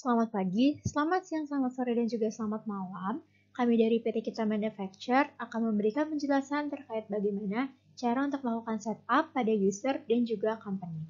Selamat pagi, selamat siang, selamat sore, dan juga selamat malam. Kami dari PT Kita Manufacture akan memberikan penjelasan terkait bagaimana cara untuk melakukan setup pada user dan juga company.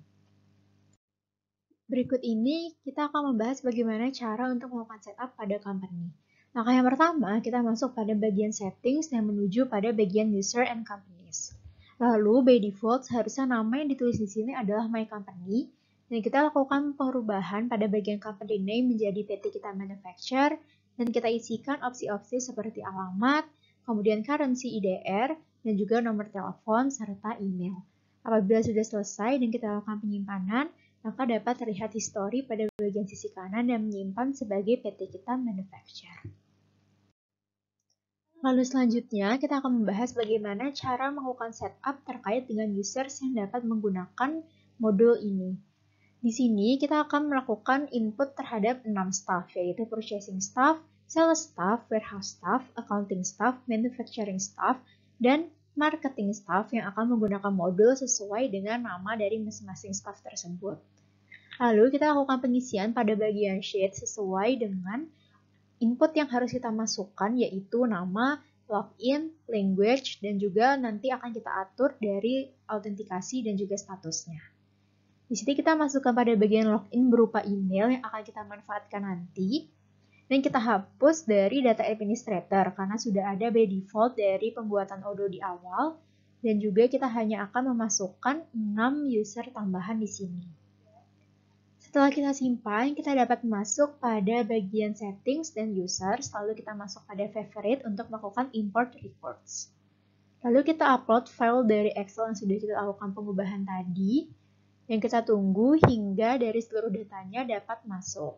Berikut ini kita akan membahas bagaimana cara untuk melakukan setup pada company. Langkah yang pertama, kita masuk pada bagian settings dan menuju pada bagian user and companies. Lalu, by default, seharusnya nama yang ditulis di sini adalah My Company, dan kita lakukan perubahan pada bagian company name menjadi PT Kita Manufacture, dan kita isikan opsi-opsi seperti alamat, kemudian currency IDR, dan juga nomor telepon serta email. Apabila sudah selesai dan kita lakukan penyimpanan, maka dapat terlihat histori pada bagian sisi kanan dan menyimpan sebagai PT Kita Manufacture. Lalu selanjutnya, kita akan membahas bagaimana cara melakukan setup terkait dengan users yang dapat menggunakan modul ini. Di sini, kita akan melakukan input terhadap 6 staff, yaitu purchasing staff, sales staff, warehouse staff, accounting staff, manufacturing staff, dan marketing staff yang akan menggunakan modul sesuai dengan nama dari masing-masing staff tersebut. Lalu, kita lakukan pengisian pada bagian sheet sesuai dengan input yang harus kita masukkan, yaitu nama, login, language, dan juga nanti akan kita atur dari autentikasi dan juga statusnya. Di sini kita masukkan pada bagian login berupa email yang akan kita manfaatkan nanti, dan kita hapus dari data administrator karena sudah ada by default dari pembuatan Odoo di awal, dan juga kita hanya akan memasukkan 6 user tambahan di sini. Setelah kita simpan, kita dapat masuk pada bagian settings dan users, lalu kita masuk pada favorite untuk melakukan import reports. Lalu kita upload file dari Excel yang sudah kita lakukan pengubahan tadi, yang kita tunggu hingga dari seluruh datanya dapat masuk.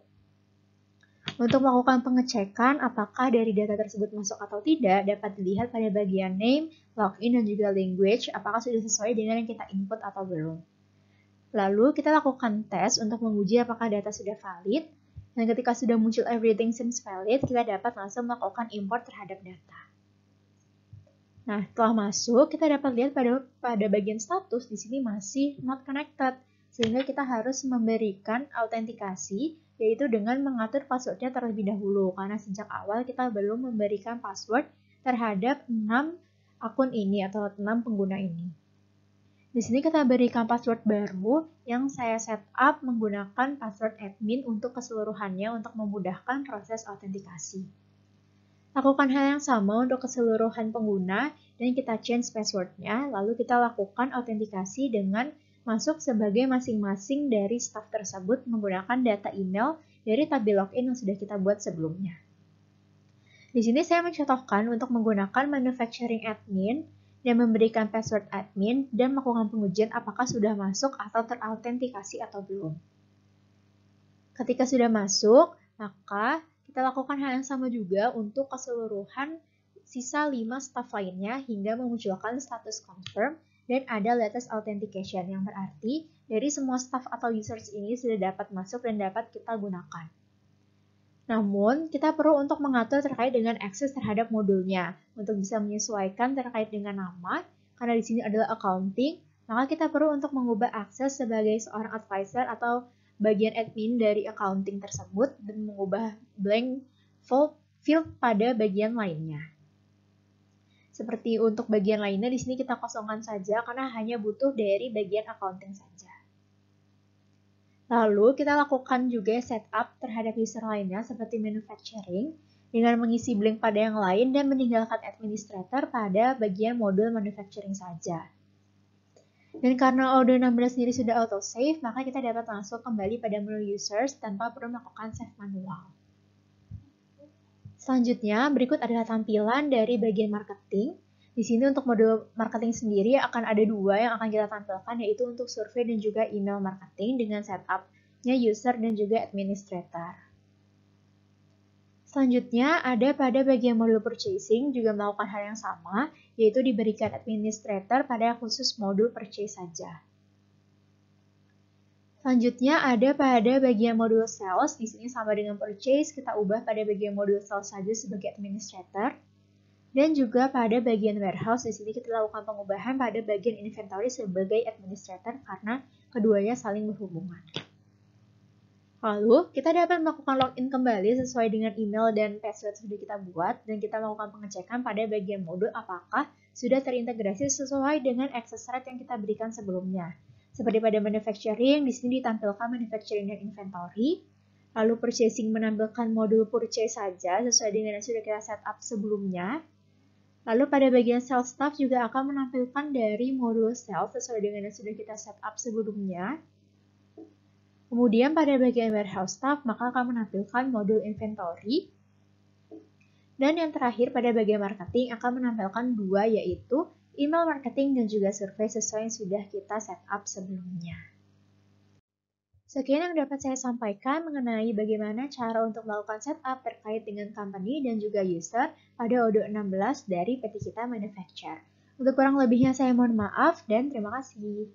Untuk melakukan pengecekan apakah dari data tersebut masuk atau tidak, dapat dilihat pada bagian name, login, dan juga language, apakah sudah sesuai dengan yang kita input atau belum. Lalu kita lakukan tes untuk menguji apakah data sudah valid, dan ketika sudah muncul everything seems valid, kita dapat langsung melakukan import terhadap data. Nah, setelah masuk, kita dapat lihat pada bagian status di sini masih not connected, sehingga kita harus memberikan autentikasi, yaitu dengan mengatur passwordnya terlebih dahulu, karena sejak awal kita belum memberikan password terhadap 6 akun ini atau 6 pengguna ini. Di sini kita berikan password baru yang saya setup menggunakan password admin untuk keseluruhannya untuk memudahkan proses autentikasi. Lakukan hal yang sama untuk keseluruhan pengguna dan kita change passwordnya, lalu kita lakukan autentikasi dengan masuk sebagai masing-masing dari staff tersebut menggunakan data email dari tabel login yang sudah kita buat sebelumnya. Di sini saya mencontohkan untuk menggunakan manufacturing admin dan memberikan password admin dan melakukan pengujian apakah sudah masuk atau terautentikasi atau belum. Ketika sudah masuk, maka kita lakukan hal yang sama juga untuk keseluruhan sisa 5 staff lainnya hingga memunculkan status confirm dan ada latest authentication yang berarti dari semua staff atau users ini sudah dapat masuk dan dapat kita gunakan. Namun, kita perlu untuk mengatur terkait dengan akses terhadap modulnya. Untuk bisa menyesuaikan terkait dengan nama, karena di sini adalah accounting, maka kita perlu untuk mengubah akses sebagai seorang advisor atau bagian admin dari accounting tersebut dan mengubah blank field pada bagian lainnya. Seperti untuk bagian lainnya, di sini kita kosongkan saja karena hanya butuh dari bagian accounting saja. Lalu kita lakukan juga setup terhadap user lainnya seperti manufacturing dengan mengisi blank pada yang lain dan meninggalkan administrator pada bagian modul manufacturing saja. Dan karena Odoo 16 sendiri sudah auto-save, maka kita dapat langsung kembali pada menu users tanpa perlu melakukan save manual. Selanjutnya, berikut adalah tampilan dari bagian marketing. Di sini untuk modul marketing sendiri akan ada 2 yang akan kita tampilkan, yaitu untuk survei dan juga email marketing dengan setupnya user dan juga administrator. Selanjutnya, ada pada bagian modul purchasing juga melakukan hal yang sama, yaitu diberikan administrator pada khusus modul purchase saja. Selanjutnya ada pada bagian modul sales, di sini sama dengan purchase, kita ubah pada bagian modul sales saja sebagai administrator. Dan juga pada bagian warehouse, di sini kita lakukan pengubahan pada bagian inventory sebagai administrator karena keduanya saling berhubungan. Lalu, kita dapat melakukan login kembali sesuai dengan email dan password sudah kita buat, dan kita melakukan pengecekan pada bagian modul apakah sudah terintegrasi sesuai dengan access rate yang kita berikan sebelumnya. Seperti pada manufacturing, di sini ditampilkan manufacturing dan inventory. Lalu purchasing menampilkan modul purchase saja sesuai dengan yang sudah kita setup sebelumnya. Lalu pada bagian sales staff juga akan menampilkan dari modul sales sesuai dengan yang sudah kita setup sebelumnya. Kemudian pada bagian warehouse staff, maka akan menampilkan modul inventory. Dan yang terakhir pada bagian marketing akan menampilkan dua, yaitu email marketing dan juga survei sesuai yang sudah kita setup sebelumnya. Sekian yang dapat saya sampaikan mengenai bagaimana cara untuk melakukan setup terkait dengan company dan juga user pada Odoo 16 dari PT Kita Manufacture. Untuk kurang lebihnya saya mohon maaf dan terima kasih.